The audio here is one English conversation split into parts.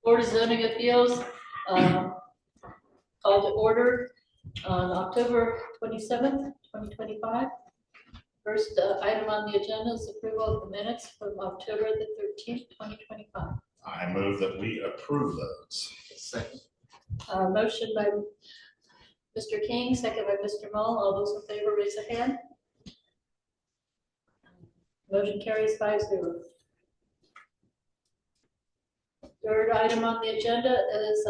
Board of Zoning Appeals called to order on October 27th, 2025. First item on the agenda is approval of the minutes from October the 13th, 2025. I move that we approve those. Second. Motion by Mr. King, second by Mr. Mull. All those in favor, raise a hand. Motion carries 5-0. Third item on the agenda is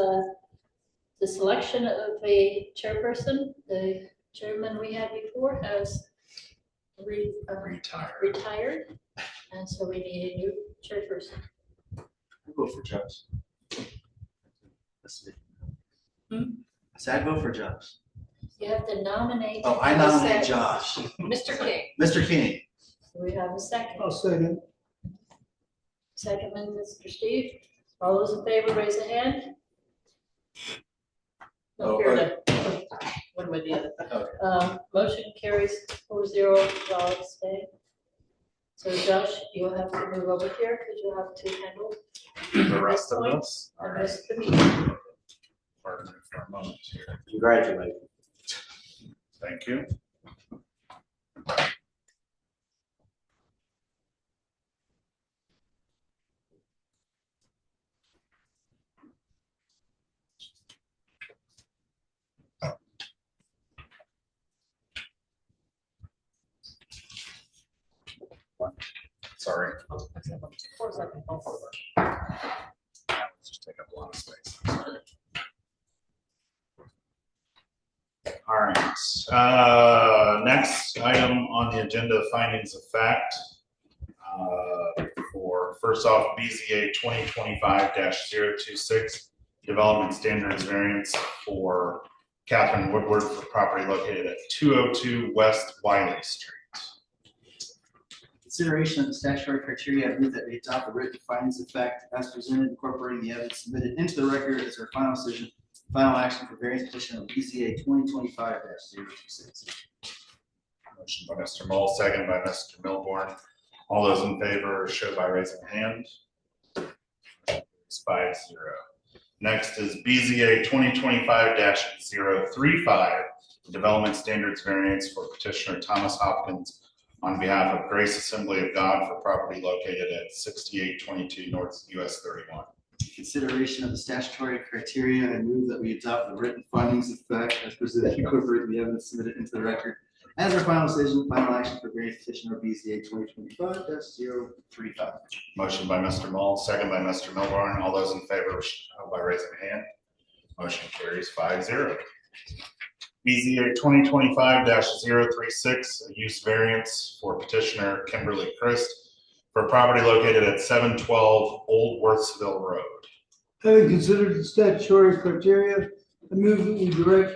the selection of a chairperson. The chairman we had before has retired, and so we need a new chairperson. I vote for Josh. That's me. Hmm? I said I vote for Josh. You have to nominate. Oh, I nominate Josh. Mr. King. Mr. King. We have a second. I'll second. Second by Mr. Steve. All those in favor, raise a hand. No, one with the other. Okay. Motion carries 4-0, y'all abstain. So Josh, you'll have to move over here because you'll have to handle The rest of us. the rest of the meeting. Pardon me for a moment here. Congratulations. Thank you. Sorry. Let's just take up a lot of space. I'm sorry. All right. Next item on the agenda, findings of fact. For first off, BZA 2025-026 development standards variance for Catherine Woodward for property located at 202 West Wiley Street. Consideration of the statutory criteria, I move that we adopt the written findings of fact as presented, incorporating the evidence submitted into the record as our final decision, final action for variance petition of BZA 2025-026. Motion by Mr. Mull, second by Mr. Milborn. All those in favor show by raising a hand. It's 5-0. Next is BZA 2025-035, development standards variance for petitioner Thomas Hopkins on behalf of Grace Assembly of God for property located at 6822 North US 31. Consideration of the statutory criteria, I move that we adopt the written findings of fact as presented, incorporating the evidence submitted into the record as our final decision, final action for variance petition or BZA 2025-035. Motion by Mr. Mull, second by Mr. Milborn. All those in favor show by raising a hand. Motion carries 5-0. BZA 2025-036, a use variance for petitioner Kimberly Christ for property located at 712 Old Worthsville Road. Having considered the statutory criteria, I move that we direct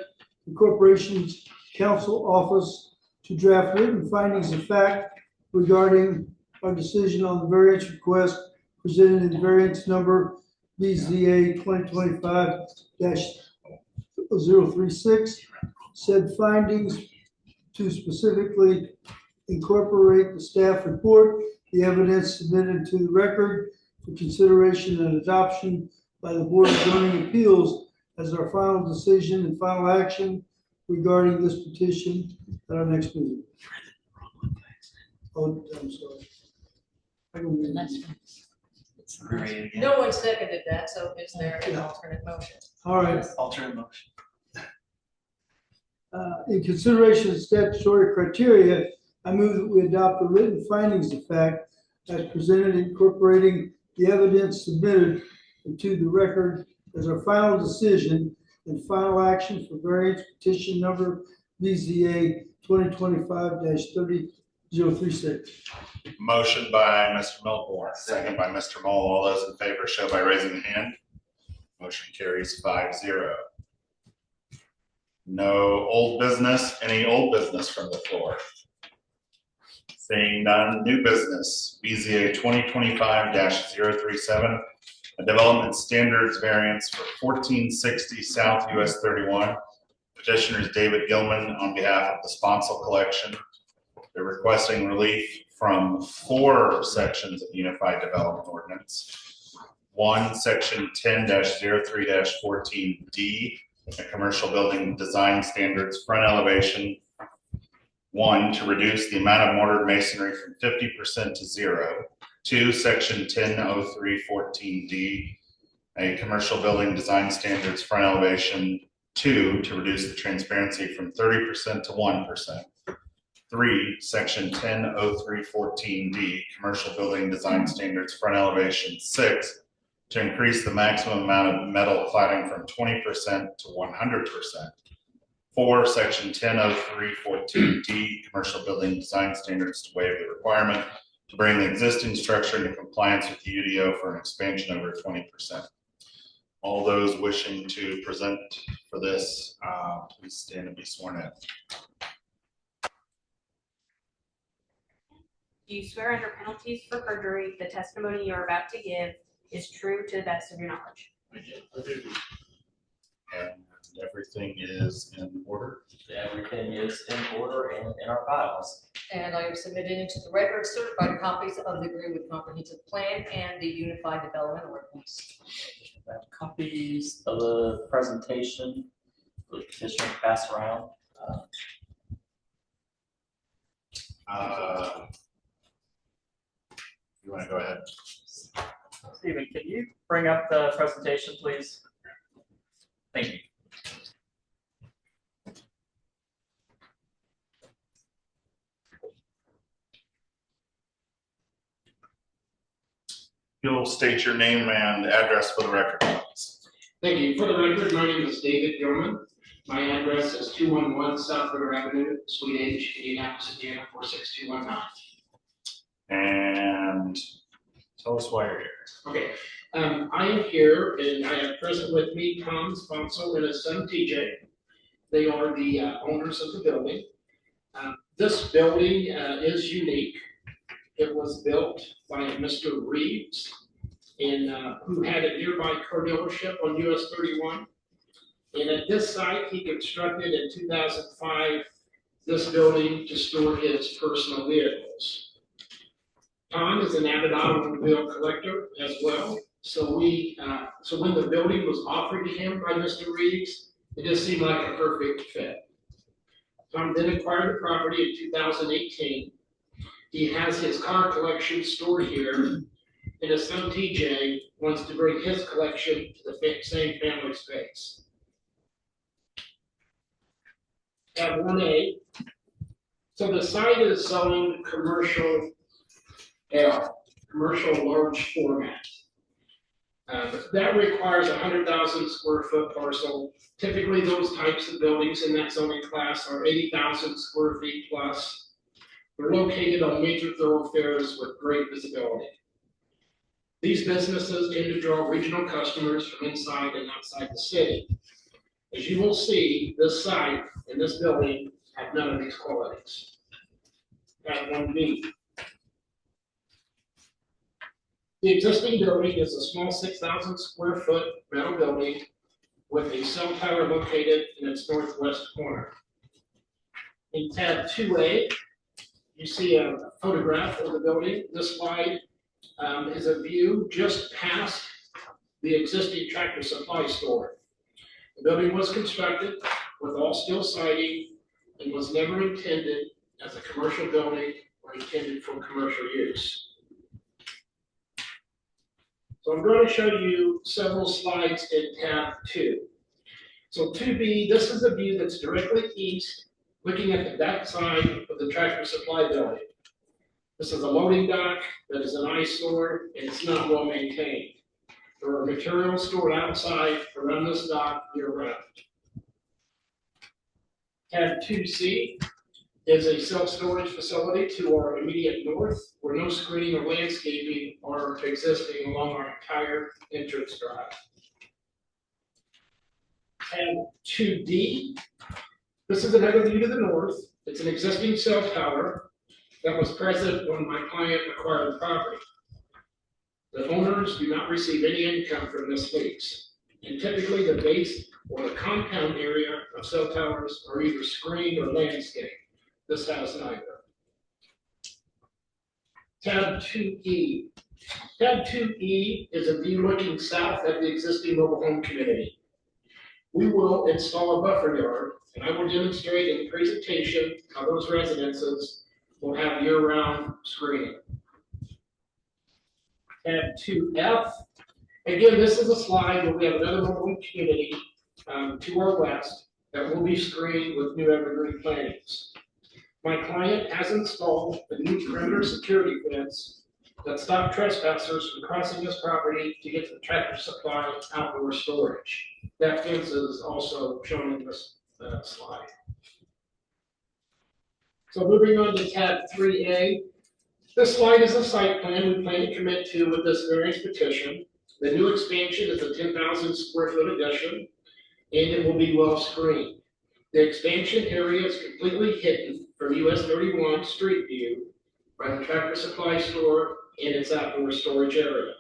the corporation's counsel office to draft written findings of fact regarding our decision on the variance request presented in variance number BZA 2025-036. Said findings to specifically incorporate the staff report, the evidence submitted to the record for consideration and adoption by the Board of Zoning Appeals as our final decision and final action regarding this petition at our next meeting. Oh, I'm sorry. I don't mean that. No one seconded that, so is there an alternate motion? All right. Alternate motion. In consideration of statutory criteria, I move that we adopt the written findings of fact as presented, incorporating the evidence submitted into the record as our final decision and final action for variance petition number BZA 2025-036. Motion by Mr. Milborn, second by Mr. Mull. All those in favor show by raising a hand. Motion carries 5-0. No old business. Any old business from the floor? Seeing none, new business. BZA 2025-037, a development standards variance for 1460 South US 31. Petitioners David Gilman on behalf of the Sponsel Collection. They're requesting relief from 4 sections of Unified Development Ordinance. 1, section 10-03-14D, a commercial building design standards front elevation. 1, to reduce the amount of mortar masonry from 50% to 0. 2, section 10-03-14D, a commercial building design standards front elevation. 2, to reduce the transparency from 30% to 1%. 3, section 10-03-14D, commercial building design standards front elevation. 6, to increase the maximum amount of metal cladding from 20% to 100%. 4, section 10-03-14D, commercial building design standards to waive the requirement to bring the existing structure into compliance with the UDO for an expansion over 20%. All those wishing to present for this, please stand and be sworn in. Do you swear under penalties for perjury the testimony you are about to give is true to the best of your knowledge? I do. And everything is in order. Everything is in order and in our files. And I have submitted into the record certified copies of the agreement with comprehensive plan and the unified development ordinance. We have copies of the presentation for the petitioner to pass around. You want to go ahead? Stephen, can you bring up the presentation, please? Thank you. You'll state your name and address for the record, please. Thank you. For the record, my name is David Gilman. My address is 211 South River Avenue, Suite H, Indianapolis, Indiana 46219. And tell us why you're here. Okay, I am here and I have present with me Tom Sponsel and his son TJ. They are the owners of the building. This building is unique. It was built by Mr. Reeves who had a nearby car dealership on US 31. And at this site, he constructed in 2005 this building to store his personal vehicles. Tom is an avid automobile collector as well. So when the building was offered to him by Mr. Reeves, it just seemed like a perfect fit. Tom then acquired the property in 2018. He has his car collection stored here, and his son TJ wants to bring his collection to the same family space. Tab 1A. So the site is zoned commercial L, commercial large format. That requires a 100,000 square foot parcel. Typically, those types of buildings in that zoning class are 80,000 square feet plus. They're located on major thoroughfares with great visibility. These businesses tend to draw regional customers from inside and outside the city. As you will see, this site and this building have none of these qualities. Tab 1B. The existing building is a small 6,000 square foot metal building with a cell tower located in its northwest corner. In tab 2A, you see a photograph of the building. This slide is a view just past the existing Tractor Supply store. The building was constructed with all steel siding and was never intended as a commercial building or intended for commercial use. So I'm going to show you several slides in tab 2. So 2B, this is a view that's directly east, looking at the back side of the Tractor Supply building. This is a loading dock that is an eyesore and it's not well maintained. There are materials stored outside around this dock year round. Tab 2C is a self-storage facility to our immediate north where no screening or landscaping are existing along our entire entrance drive. Tab 2D, this is another view to the north. It's an existing cell tower that was present when my client acquired the property. The owners do not receive any income from this lease. And typically the base or the compound area of cell towers are either screened or landscaped. This has neither. Tab 2E. Tab 2E is a view looking south at the existing mobile home community. We will install a buffer yard, and I will demonstrate in the presentation how those residences will have year-round screening. Tab 2F. Again, this is a slide where we have another mobile home community to our west that will be screened with new evergreen plantings. My client has installed a new perimeter security fence that stops trespassers from crossing this property to get to the Tractor Supply outdoor storage. That fence is also shown in this slide. So moving on to tab 3A. This slide is a site plan we plan to commit to with this variance petition. The new expansion is a 10,000 square foot addition, and it will be well screened. The expansion area is completely hidden from US 31 street view by the Tractor Supply store and its outdoor storage area.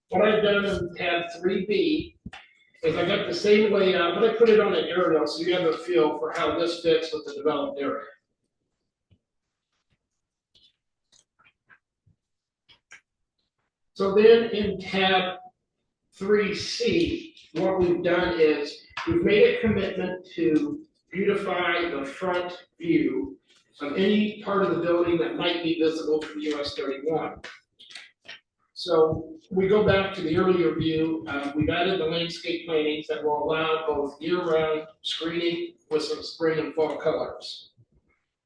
What I've done in tab 3B is I got the same layout, but I put it on an aerial so you have a feel for how this fits with the developed area. So then in tab 3C, what we've done is we've made a commitment to beautify the front view of any part of the building that might be visible from US 31. So we go back to the earlier view. We've added the landscape plantings that will allow both year-round screening with some spring and fall colors.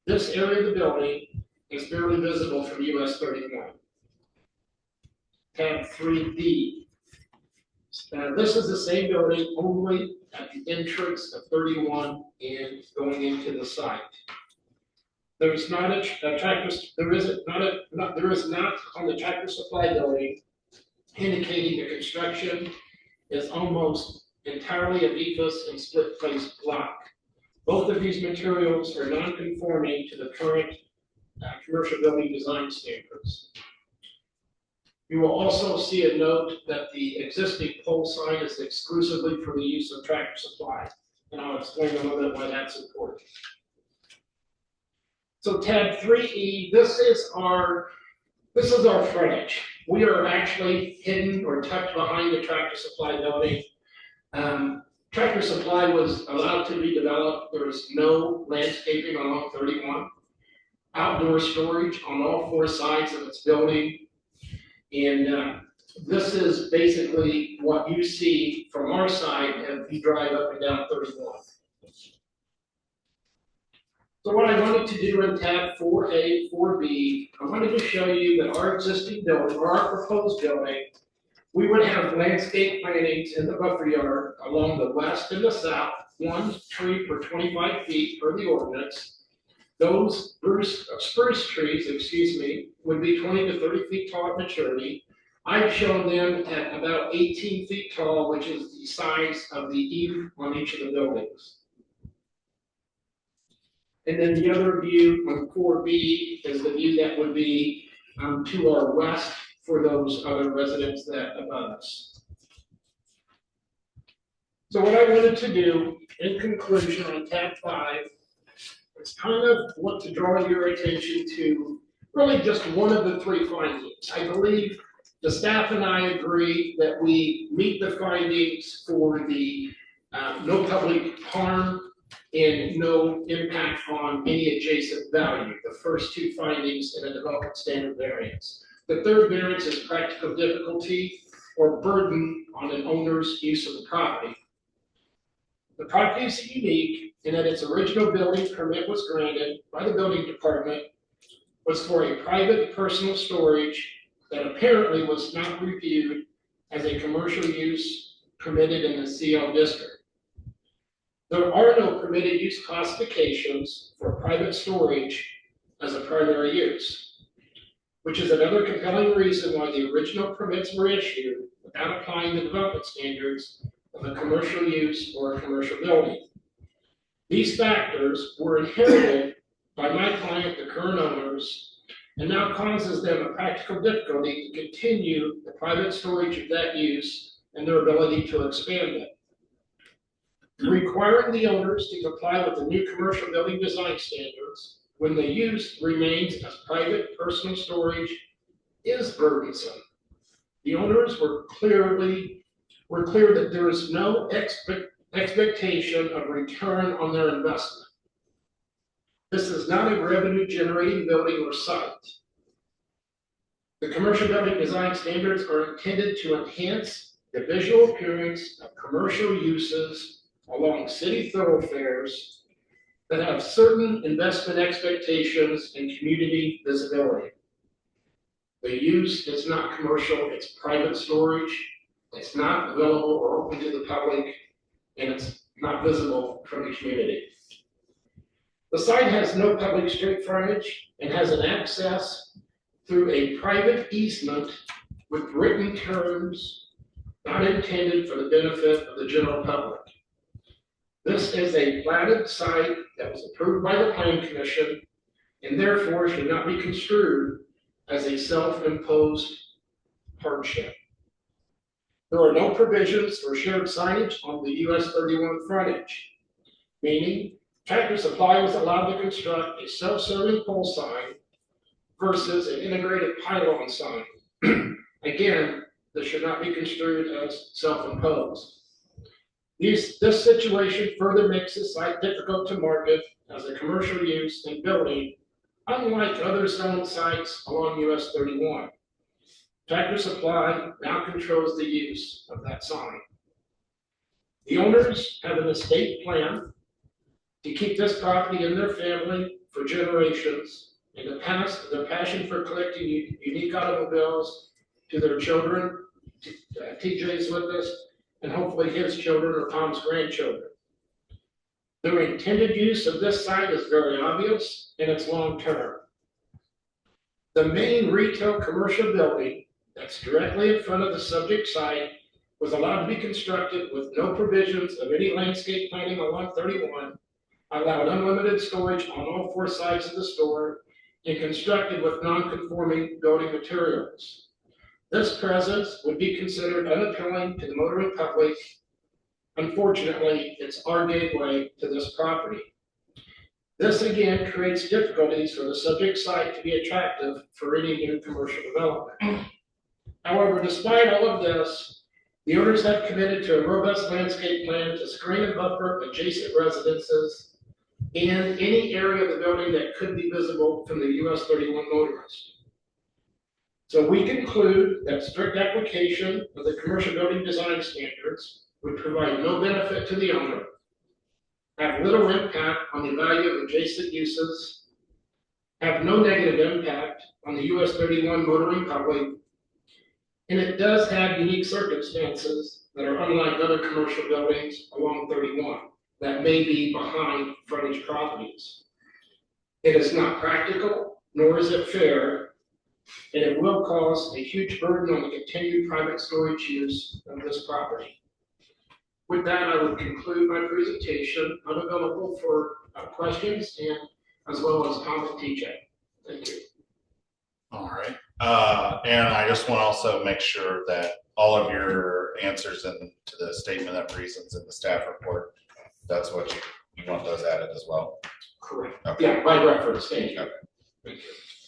This area of the building is barely visible from US 31. Tab 3D. This is the same building, only at the entrance of 31 and going into the site. There is not on the Tractor Supply building indicating the construction is almost entirely of ethos and split face block. Both of these materials are non-conforming to the current commercial building design standards. You will also see a note that the existing pole sign is exclusively for the use of Tractor Supply, and I'll explain a little bit why that's important. So tab 3E, this is our frontage. We are actually hidden or tucked behind the Tractor Supply building. Tractor Supply was allowed to be developed. There is no landscaping along 31. Outdoor storage on all four sides of its building. And this is basically what you see from our side as you drive up and down 31. So what I wanted to do in tab 4A, 4B, I wanted to show you that our existing building, or our proposed building, we would have landscape plantings in the buffer yard along the west and the south, 1 tree per 25 feet per the ordinance. Those spruce trees, would be 20 to 30 feet tall at maturity. I've shown them at about 18 feet tall, which is the size of the eave on each of the buildings. And then the other view on 4B is the view that would be to our west for those other residents that above us. So what I wanted to do in conclusion on tab 5 is kind of want to draw your attention to really just one of the three findings. I believe the staff and I agree that we meet the findings for the no public harm and no impact on any adjacent value, the first two findings in a development standard variance. The third variance is practical difficulty or burden on an owner's use of the property. The property is unique in that its original building permit was granted by the building department was for a private personal storage that apparently was not reviewed as a commercial use permitted in the CL district. There are no permitted use classifications for private storage as a primary use, which is another compelling reason why the original permits were issued without applying the development standards of a commercial use or a commercial building. These factors were inherited by my client, the current owners, and now causes them a practical difficulty to continue the private storage of that use and their ability to expand it. Requiring the owners to comply with the new commercial building design standards when the use remains as private personal storage is burdensome. The owners were clear that there is no expectation of return on their investment. This is not a revenue generating building or site. The commercial building design standards are intended to enhance the visual appearance of commercial uses along city thoroughfares that have certain investment expectations and community visibility. The use is not commercial, it's private storage. It's not available or open to the public, and it's not visible from the community. The site has no public street frontage and has an access through a private easement with written terms not intended for the benefit of the general public. This is a platted site that was approved by the Planning Commission and therefore should not be construed as a self-imposed hardship. There are no provisions for shared signage on the US 31 frontage, meaning Tractor Supply was allowed to construct a self-serving pole sign versus an integrated pylon sign. Again, this should not be construed as self-imposed. This situation further makes the site difficult to market as a commercial use and building, unlike other zoned sites along US 31. Tractor Supply now controls the use of that sign. The owners have an estate plan to keep this property in their family for generations and to pass their passion for collecting unique automobiles to their children. TJ's with us, and hopefully his children or Tom's grandchildren. Their intended use of this site is very obvious and it's long-term. The main retail commercial building that's directly in front of the subject site was allowed to be constructed with no provisions of any landscape planting along 31, allowed unlimited storage on all four sides of the store, and constructed with non-conforming building materials. This presence would be considered unappealing to the motoring public. Unfortunately, it's our gateway to this property. This again creates difficulties for the subject site to be attractive for any new commercial development. However, despite all of this, the owners have committed to a robust landscape plan to screen and buffer adjacent residences and any area of the building that could be visible from the US 31 motorist. So we conclude that strict application of the commercial building design standards would provide no benefit to the owner, have little impact on the value of adjacent uses, have no negative impact on the US 31 motoring public, and it does have unique circumstances that are unlike other commercial buildings along 31 that may be behind frontage properties. It is not practical, nor is it fair, and it will cause a huge burden on the continued private storage use of this property. With that, I would conclude my presentation. I'm available for questions and as well as comment, TJ. Thank you. All right. And I just want to also make sure that all of your answers to the statement of reasons in the staff report, that's what you want those added as well. Correct. Okay. Yeah, by reference. Thank you. Okay.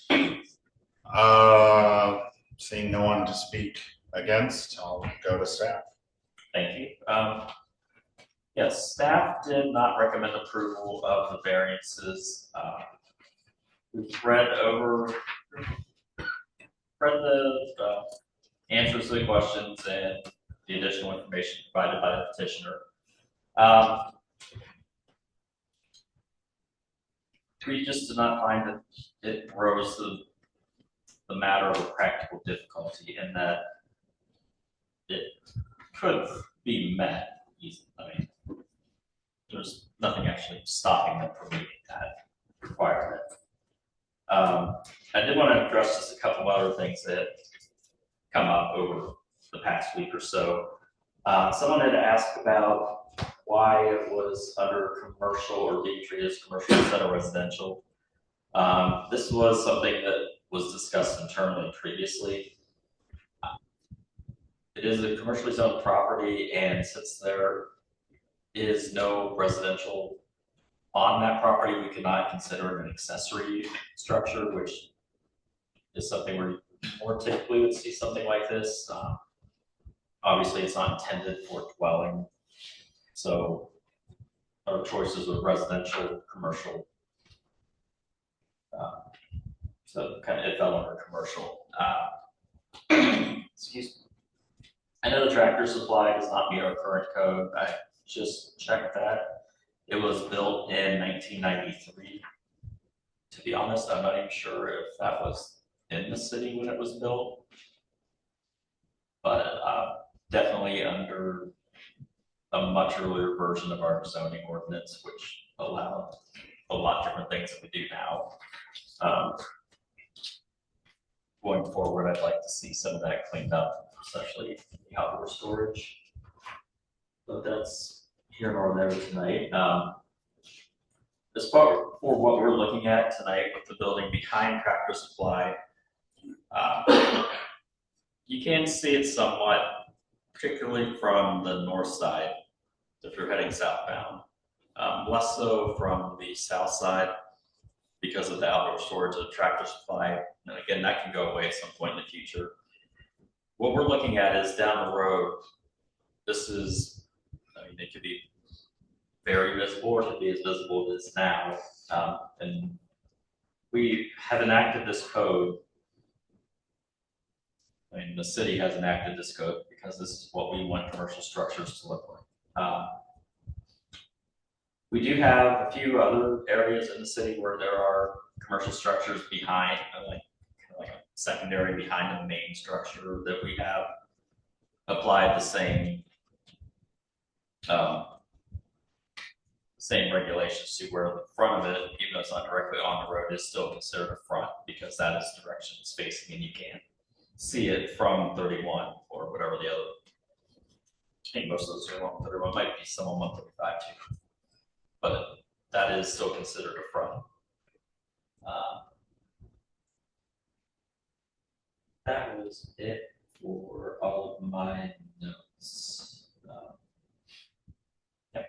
Thank you. Seeing no one to speak against, I'll go to staff. Thank you. Yes, staff did not recommend approval of the variances. We've read the answers to the questions and the additional information provided by the petitioner. We just did not find that it rose the matter of practical difficulty in that it could be met. I mean, there's nothing actually stopping them from meeting that requirement. I did want to address just a couple of other things that come up over the past week or so. Someone had asked about why it was under commercial or being treated as commercial instead of residential. This was something that was discussed internally previously. It is a commercially zoned property, and since there is no residential on that property, we cannot consider it an accessory structure, which is something where you more typically would see something like this. Obviously, it's not intended for dwelling, so our choices of residential, commercial. So kind of it fell under commercial. Excuse me. I know the Tractor Supply does not meet our current code. I just checked that. It was built in 1993. To be honest, I'm not even sure if that was in the city when it was built. But definitely under a much earlier version of our zoning ordinance, which allowed a lot different things than we do now. Going forward, I'd like to see some of that cleaned up, especially the outdoor storage. But that's here nor there tonight. As far for what we're looking at tonight with the building behind Tractor Supply, you can see it somewhat, particularly from the north side, if you're heading southbound. Less so from the south side because of the outdoor storage of Tractor Supply. And again, that can go away at some point in the future. What we're looking at is down the road. This is, I mean, it could be very visible or it could be as visible as it is now. And we have enacted this code. I mean, the city has enacted this code because this is what we want commercial structures to look like. We do have a few other areas in the city where there are commercial structures behind, like a secondary behind the main structure that we have applied the same regulations to, where the front of it, even though it's not directly on the road, is still considered a front because that is the direction it's facing and you can't see it from 31 or whatever the other. I think most of those are on 31, might be some on 135 too. But that is still considered a front. That was it for all of my notes. Yep.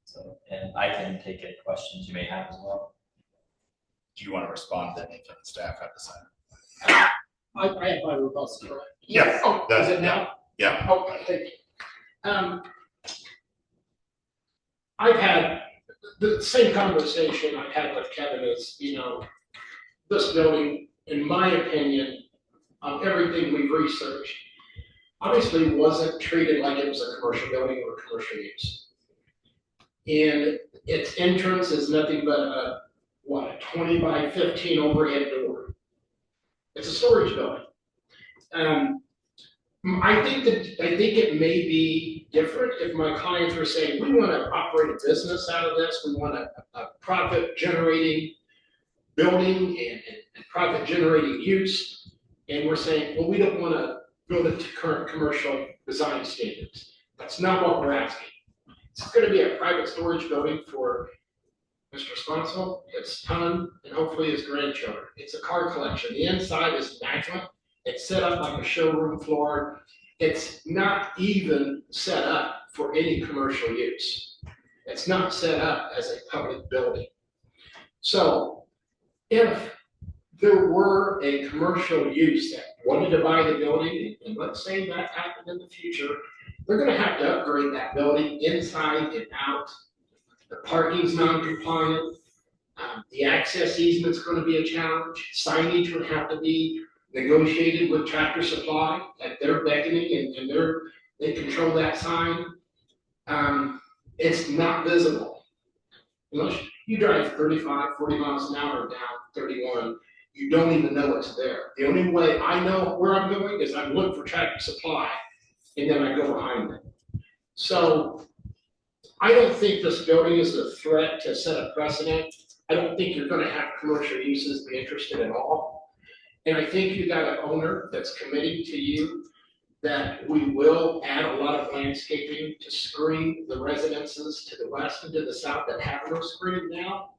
So, and I can take any questions you may have as well. Do you want to respond to anything the staff had to say? I have my rebuttal, correct? Yeah. Oh, is it now? Yeah. Oh, thank you. I've had the same conversation I've had with Kevin is, you know, this building, in my opinion, on everything we've researched, obviously wasn't treated like it was a commercial building or commercial use. And its entrance is nothing but a 20 by 15 overhead door. It's a storage building. I think it may be different if my clients were saying, we want to operate a business out of this, we want a profit generating building and profit generating use. And we're saying, well, we don't want to build it to current commercial design standards. That's not what we're asking. It's going to be a private storage building for Mr. Sponsel, his son, and hopefully his grandchildren. It's a car collection. The inside is immaculate. It's set up like a showroom floor. It's not even set up for any commercial use. It's not set up as a public building. So if there were a commercial use that wanted to buy the building, and let's say that happened in the future, they're going to have to upgrade that building inside and out. The parking's non-compliant. The access easement's going to be a challenge. Signage would have to be negotiated with Tractor Supply at their beckoning, and they control that sign. It's not visible. Unless you drive 35, 40 miles an hour down 31, you don't even know it's there. The only way I know where I'm going is I look for Tractor Supply, and then I go behind them. So I don't think this building is a threat to set a precedent. I don't think you're going to have commercial uses be interested at all. And I think you got an owner that's committing to you that we will add a lot of landscaping to screen the residences to the west and to the south that have no screen now.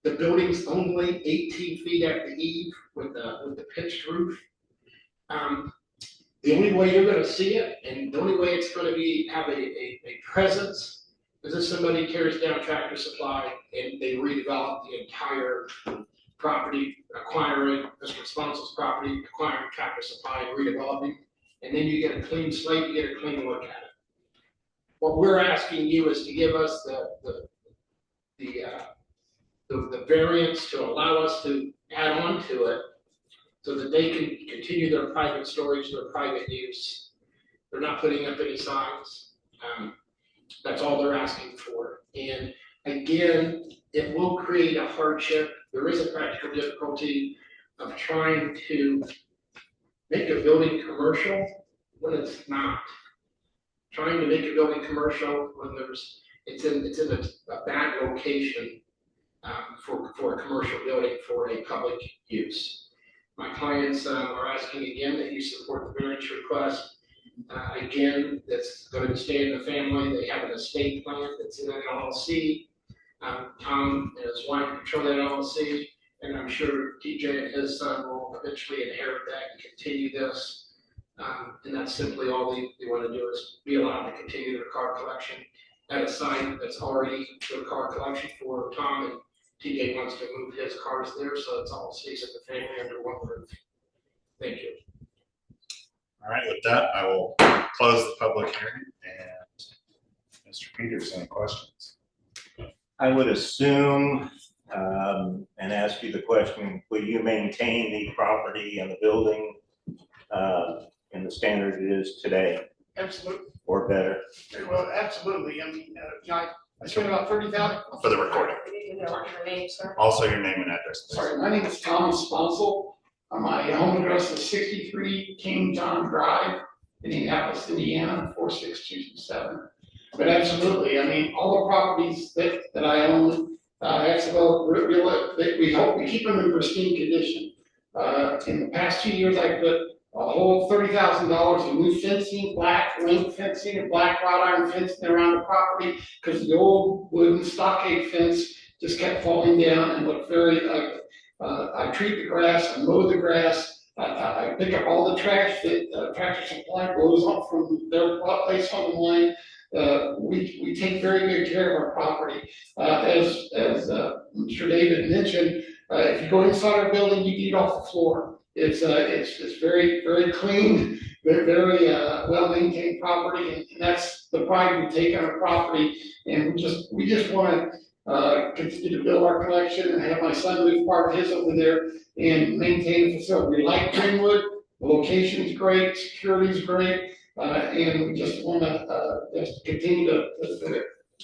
The building's only 18 feet at the eave with the pitched roof. The only way you're going to see it, and the only way it's going to have a presence, Because if somebody tears down Tractor Supply and they redevelop the entire property, acquiring Mr. Sponsor's property, acquiring Tractor Supply and redeveloping, and then you get a clean slate, you get a clean look at it. What we're asking you is to give us the variance to allow us to add on to it so that they can continue their private storage, their private use. They're not putting up any signs. That's all they're asking for. And again, it will create a hardship. There is a practical difficulty of trying to make a building commercial when it's not. Trying to make a building commercial when it's in a bad location for a commercial building for a public use. My clients are asking again that you support the variance request. Again, that's going to stay in the family. They have an estate plan that's in an LLC. Tom and his wife control that LLC, and I'm sure TJ and his son will eventually inherit that and continue this. And that's simply all they want to do is be allowed to continue their car collection at a site that's already their car collection for Tom, and TJ wants to move his cars there, so it's all stays in the family under one roof. Thank you. All right, with that, I will close the public hearing, and Mr. Peters, any questions? I would assume, and ask you the question, will you maintain the property and the building in the standard it is today Absolutely. or better? Well, absolutely. I mean, I spent about 30,000. For the recording. Your name, sir? Also your name and address, please. Sorry, my name is Thomas Sponsel. My home address is 63 King John Drive, Indianapolis, Indiana, 46227. But absolutely, I mean, all the properties that I own, we hope we keep them in pristine condition. In the past 2 years, I put a whole $30,000 in new fencing, black link fencing and black wrought iron fencing around the property because the old wooden stockade fence just kept falling down and looked very ugly. I treat the grass, I mow the grass, I pick up all the trash that Tractor Supply blows off from their place on the line. We take very good care of our property. As Mr. David mentioned, if you go inside our building, you eat off the floor. It's very, very clean, very well maintained property, and that's the pride we take on our property. And we just want to continue to build our collection and have my son move part of his over there and maintain the facility. We like Greenwood, the location's great, security's great, and we just want to just continue to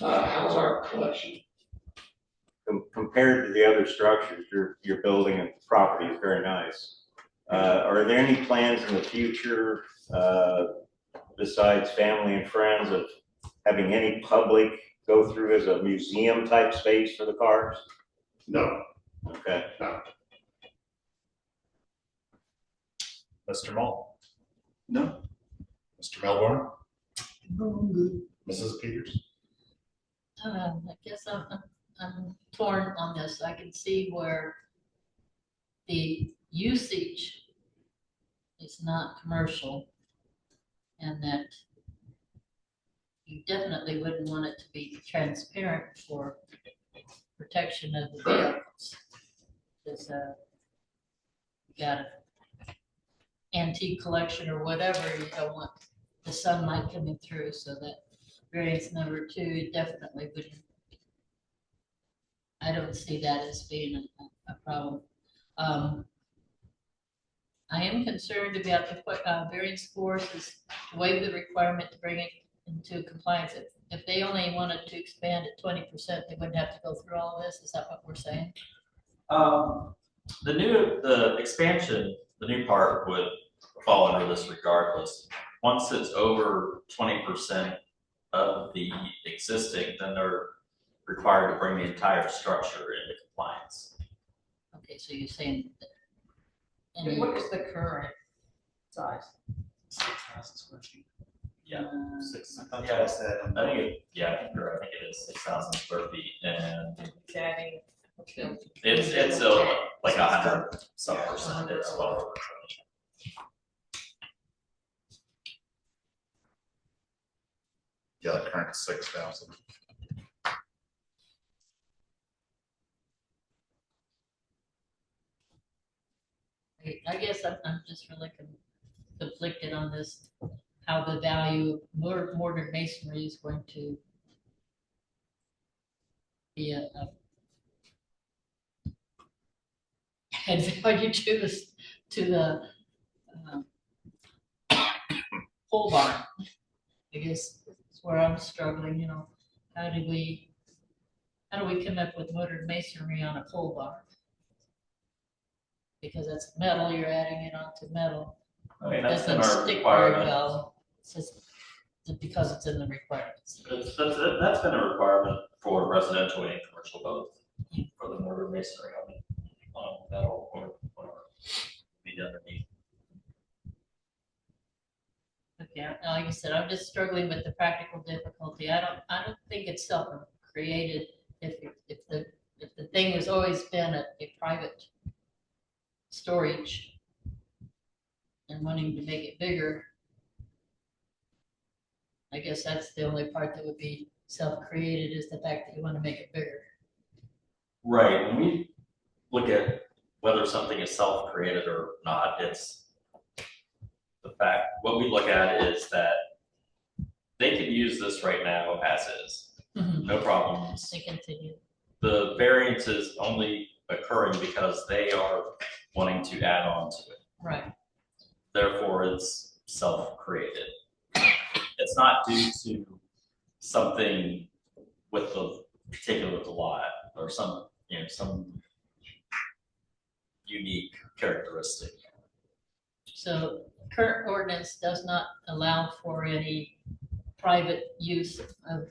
house our collection. Compared to the other structures, your building and property is very nice. Are there any plans in the future, besides family and friends, of having any public go through as a museum type space for the cars? No. Okay. No. Mr. Mull? No. Mr. Melbourne? No, I'm good. Mrs. Peters? I guess I'm torn on this. I can see where the usage is not commercial and that you definitely wouldn't want it to be transparent for protection of the vehicles. Because you got an antique collection or whatever, you don't want the sunlight coming through, so that variance number 2 definitely wouldn't. I don't see that as being a problem. I am concerned about the variance forces to waive the requirement to bring it into compliance. If they only wanted to expand at 20%, they wouldn't have to go through all this. Is that what we're saying? The expansion, the new part would fall under this regardless. Once it's over 20% of the existing, then they're required to bring the entire structure into compliance. Okay, so you're saying that. And what is the current size? 6,000 square feet. Yeah. I said. I think it is 6,000 square feet, and it's like 100 some percent as well. Yeah, the current 6,000. I'm just really conflicted on this, how the value of mortar masonry is going to be add value to the pole barn. I guess that's where I'm struggling, you know, how do we come up with mortar masonry on a pole barn? Because it's metal, you're adding it onto metal. I mean, that's in Doesn't our stick very requirement. well. It's just because it's in the requirements. That's been a requirement for residential and commercial both, for the mortar masonry on metal or be underneath. Okay, like I said, I'm just struggling with the practical difficulty. I don't think it's self-created if the thing has always been a private storage and wanting to make it bigger. I guess that's the only part that would be self-created, is the fact that you want to make it bigger. Right, when we look at whether something is self-created or not, it's the fact, what we look at is that they can use this right now as is, no problems. They continue. The variance is only occurring because they are wanting to add on to it. Right. Therefore, it's self-created. It's not due to something with the particular with the lot or some unique characteristic. So current ordinance does not allow for any private use of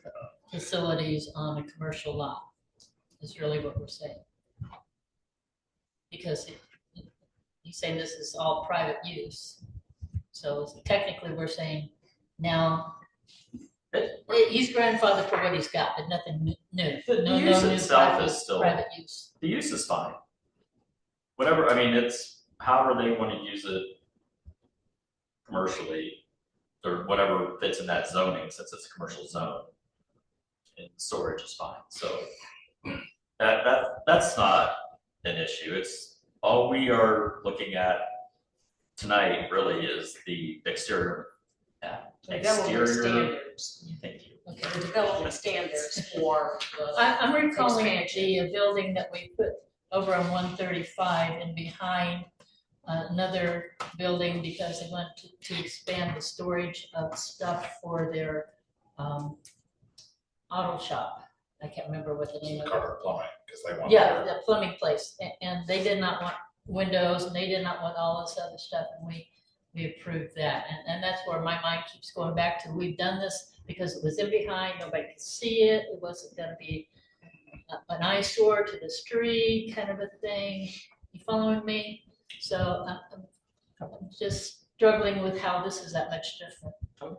facilities on a commercial lot, is really what we're saying. Because he's saying this is all private use. So technically we're saying now he's grandfathered for what he's got, but nothing new. The use itself is still private use. The use is fine. Whatever, I mean, it's however they want to use it commercially or whatever fits in that zoning, since it's a commercial zone. And storage is fine. So that's not an issue. It's all we are looking at tonight really is the exterior. Development standards. Thank you. Okay, the development standards for the. I'm recalling expansion. the building that we put over on 135 and behind another building because they wanted to expand the storage of stuff for their auto shop. I can't remember what the name of it. Cover plumbing, because they want. Yeah, the plumbing place, and they did not want windows, and they did not want all this other stuff, and we approved that, and that's where my mind keeps going back to. We've done this because it was in behind, nobody could see it, it wasn't gonna be an eyesore to the street, kind of a thing. You following me? So I'm just struggling with how this is that much different. Does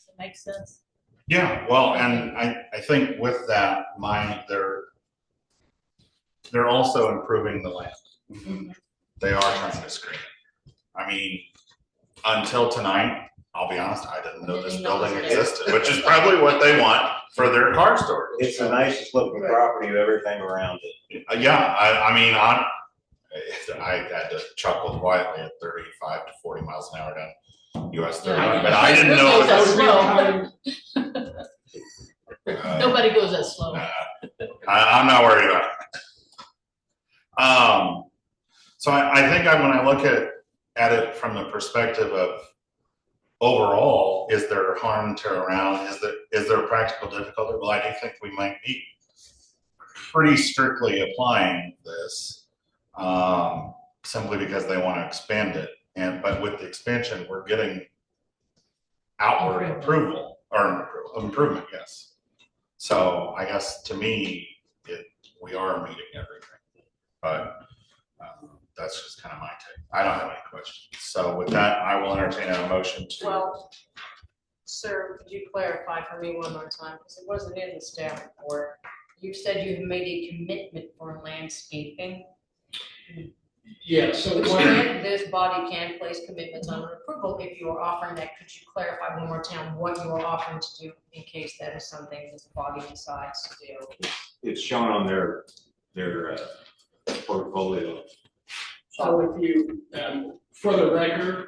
it make sense? Yeah, well, and I think with that, they're also improving the land. They are trying to screen it. I mean, until tonight, I'll be honest, I didn't know this building existed, which is probably what they want for their car storage. It's the nicest looking property with everything around it. Yeah, I mean, I had to chuckle quietly at 35 to 40 miles an hour down US 30, Yeah, but I didn't know that it slow. Nobody goes that slow. I'm not worried about it. So I think when I look at it from the perspective of overall, is there harm to around? Is there a practical difficulty? Well, I do think we might be pretty strictly applying this simply because they want to expand it. But with the expansion, we're getting outward approval or improvement, yes. So I guess to me, we are meeting everything, but that's just kind of my take. I don't have any questions. So with that, I will entertain a motion to. Well, sir, could you clarify for me one more time, because it wasn't in the staff report. You said you've made a commitment for landscaping. Yeah, so This body can place commitments on approval. If you are offering that, could you clarify one more time what you are offering to do in case that is something this body decides to do? It's shown on their portfolio. with you. For the record,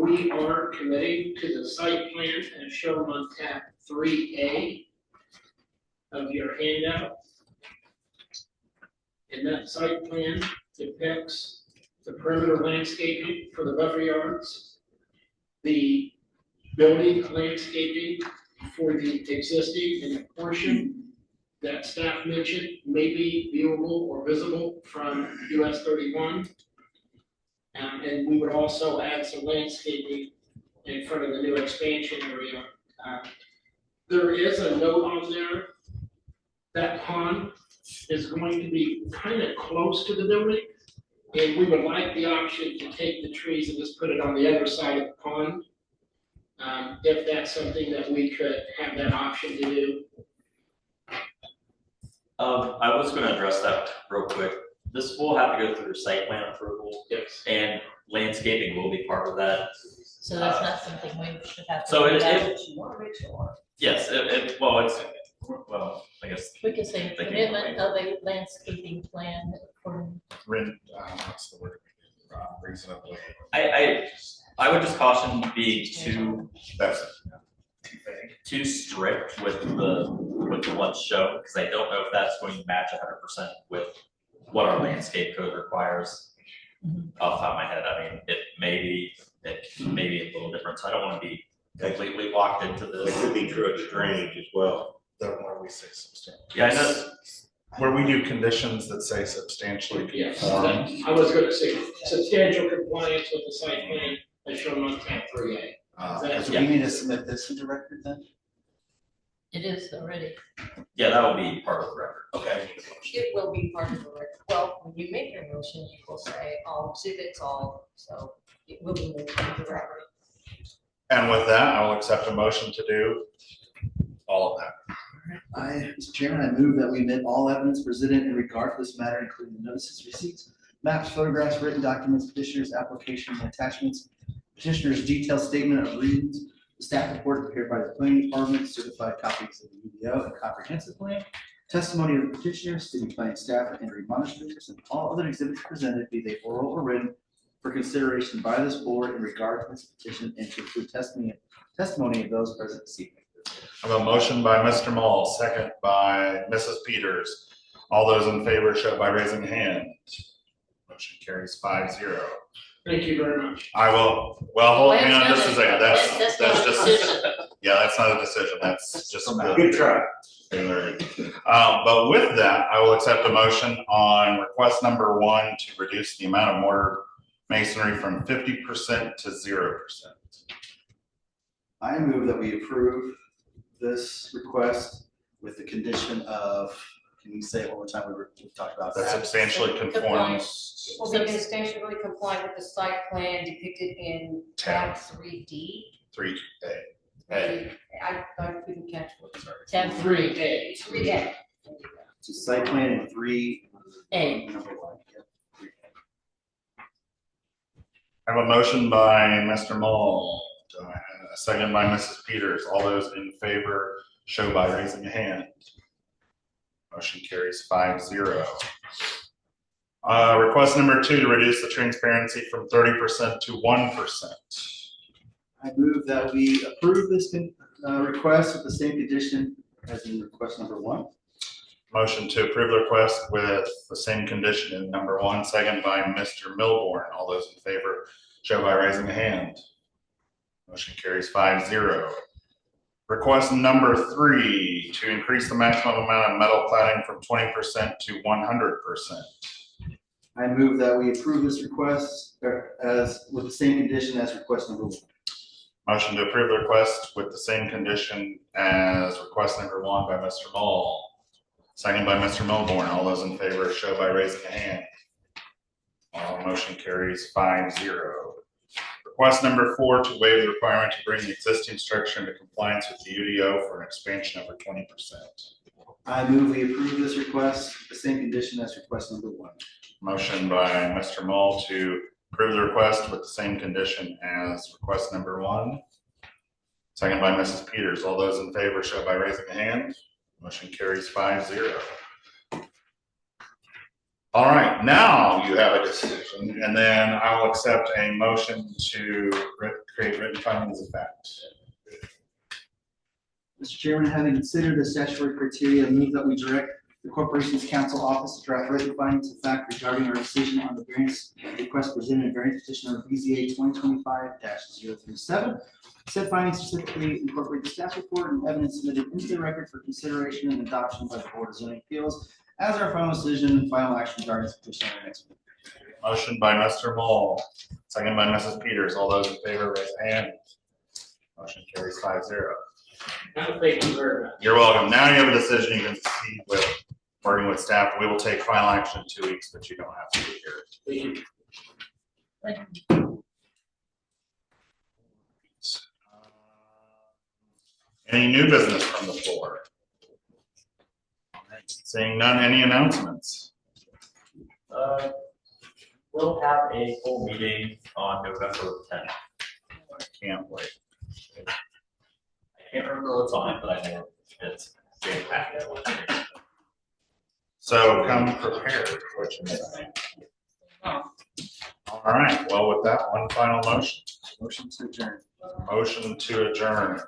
we are committing to the site plan as shown on tab 3A of your handout. And that site plan depicts the perimeter landscaping for the buffer yards, the building landscaping for the existing and the portion that staff mentioned may be viewable or visible from US 31. And we would also add some landscaping in front of the new expansion area. There is a note on there that pond is going to be kind of close to the building. And we would like the option to take the trees and just put it on the other side of the pond. If that's something that we could have that option to do. I was gonna address that real quick. This will have to go through site plan approval. Yes. And landscaping will be part of that. So that's not something we should have to. So do it- that. it- You wanna make sure. Yes, well, I guess. We could say Thinking commitment of a landscaping plan for, What's the word? Reasonably. I would just caution being That's too strict with the what's shown, because I don't know if that's going to match 100% with what our landscape code requires. Off the top of my head, I mean, it may be a little different, so I don't want to be completely locked into It this. could be true of drainage as well. the where we say substantial. Yeah, I know. Where we do conditions that say substantially Yes, conform. I was gonna say substantial compliance with the site plan as shown on tab 3A. So we need to submit this into record then? it is already. Yeah, that will be part of the record. Okay. It will be part of the record. Well, when you make your motion, you will say all exhibits, all, so it will be moved into the record. And with that, I will accept a motion to do all of that. Mr. Chairman, I move that we admit all evidence presented in regard to this matter, including the notices, receipts, maps, photographs, written documents, petitioner's application, and attachments, petitioner's detailed statement of reasons, the staff report prepared by the planning department, certified copies of the UDO and comprehensive plan, testimony of the petitioner, city planning staff, and remonstrators, and all other exhibits presented, be they oral or written, for consideration by this board in regard to this petition, and to include testimony of those present this evening. I have a motion by Mr. Mall, second by Mrs. Peters. All those in favor show by raising a hand. Motion carries 5-0. Thank you very much. I will, well, hold Wait a on just a minute. second. That's That's not a just, decision. yeah, that's not a decision. That's just. Good try. But with that, I will accept a motion on request number 1 to reduce the amount of mortar masonry from 50% to 0%. I move that we approve this request with the condition of, can you say it one more time? We talked about That that. substantially conforms. Will be substantially compliant with the site plan depicted in tab 3D. 3A. I couldn't catch what was already. Tab 3A. 3A. To site plan in 3. A. Number 1. Yep. I have a motion by Mr. Mall, a second by Mrs. Peters. All those in favor show by raising a hand. Motion carries 5-0. Request number 2 to reduce the transparency from 30% to 1%. I move that we approve this request with the same condition as in request number 1. Motion to approve the request with the same condition in number 1, second by Mr. Milborn. All those in favor show by raising a hand. Motion carries 5-0. Request number 3 to increase the maximum amount of metal cladding from 20% to 100%. I move that we approve this request as with the same condition as request number 1. Motion to approve the request with the same condition as request number 1 by Mr. Mall. Second by Mr. Milborn. All those in favor show by raising a hand. Motion carries 5-0. Request number 4 to waive the requirement to bring the existing structure into compliance with the UDO for an expansion over 20%. I move we approve this request with the same condition as request number 1. Motion by Mr. Mull to approve the request with the same condition as request number 1. Second by Mrs. Peters. All those in favor show by raising a hand. Motion carries 5-0. All right, now you have a decision, and then I will accept a motion to create written findings of fact. Mr. Chairman, having considered the statutory criteria, I move that we direct the Corporation's Counsel Office to draft written findings of fact regarding our decision on the variance request presented in variance petition number BZA 2025-037. Said findings specifically incorporate the staff report and evidence submitted into the record for consideration and adoption by the Board of Zoning Appeals as our final decision and final action regarding this petition at our next meeting. Motion by Mr. Mole, second by Mrs. Peters. All those in favor, raise a hand. Motion carries 5-0. Thank you very much. You're welcome. Now you have a decision you can see with working with staff. We will take final action in 2 weeks, but you don't have to be here. Thank you. Any new business from the floor? Seeing none, any announcements? We'll have a full meeting on November 10th. I can't wait. I can't remember what's on it, but I know it's being packed. So come prepared, what you may. All right, well, with that, one final motion. Motion to adjourn. Motion to adjourn.